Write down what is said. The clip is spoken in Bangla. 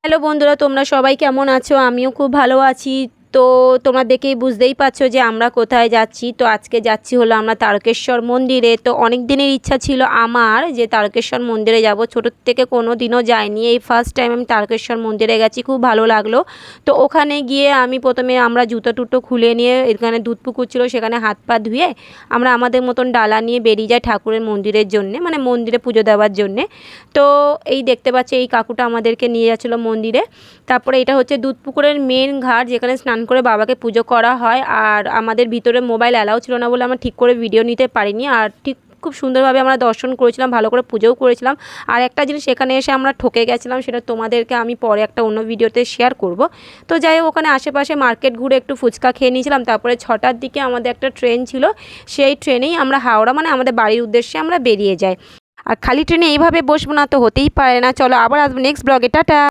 হ্যালো বন্ধুরা, তোমরা সবাই কেমন আছো? আমিও খুব ভালো আছি। তো তোমরা দেখেই বুঝতেই পারছো যে আমরা কোথায় যাচ্ছি। তো আজকে যাচ্ছি হলো আমরা তারকেশ্বর মন্দিরে। তো অনেক দিনের ইচ্ছা ছিল আমার যে তারকেশ্বর মন্দিরে যাব, ছোটোর থেকে কোনো দিনও যাইনি। এই ফার্স্ট টাইম আমি তারকেশ্বর মন্দিরে গেছি, খুব ভালো লাগলো। তো ওখানে গিয়ে প্রথমে আমরা জুতো টুতো খুলে নিয়ে, এখানে দুধ পুকুর ছিল, সেখানে হাত পা ধুয়ে আমরা আমাদের মতন ডালা নিয়ে বেরিয়ে যাই ঠাকুরের মন্দিরের জন্যে, মানে মন্দিরে পুজো দেওয়ার জন্যে। তো এই দেখতে পাচ্ছি এই কাকুটা আমাদেরকে নিয়ে যাচ্ছিলো মন্দিরে। তারপরে এটা হচ্ছে দুধপুকুরের মেন ঘাট, যেখানে স্নান করে বাবাকে পুজো করা হয়। আর আমাদের ভিতরে মোবাইল অ্যালাউ ছিল না বলে আমরা ঠিক করে ভিডিও নিতে পারিনি। আর ঠিক খুব সুন্দরভাবে আমরা দর্শন করেছিলাম, ভালো করে পুজোও করেছিলাম। আর একটা জিনিস এখানে এসে আমরা ঠকে গেছিলাম, সেটা তোমাদেরকে আমি পরে একটা অন্য ভিডিওতে শেয়ার করব। তো যাই হোক, ওখানে আশেপাশে মার্কেট ঘুরে একটু ফুচকা খেয়ে নিয়েছিলাম। তারপরে 6টার দিকে আমাদের একটা ট্রেন ছিল, সেই ট্রেনেই আমরা হাওড়া, মানে আমাদের বাড়ির উদ্দেশ্যে আমরা বেরিয়ে যাই। আর খালি ট্রেনে এইভাবে বসবো না তো হতেই পারে না। চলো আবার আসবো নেক্সট ব্লগে, টাটা।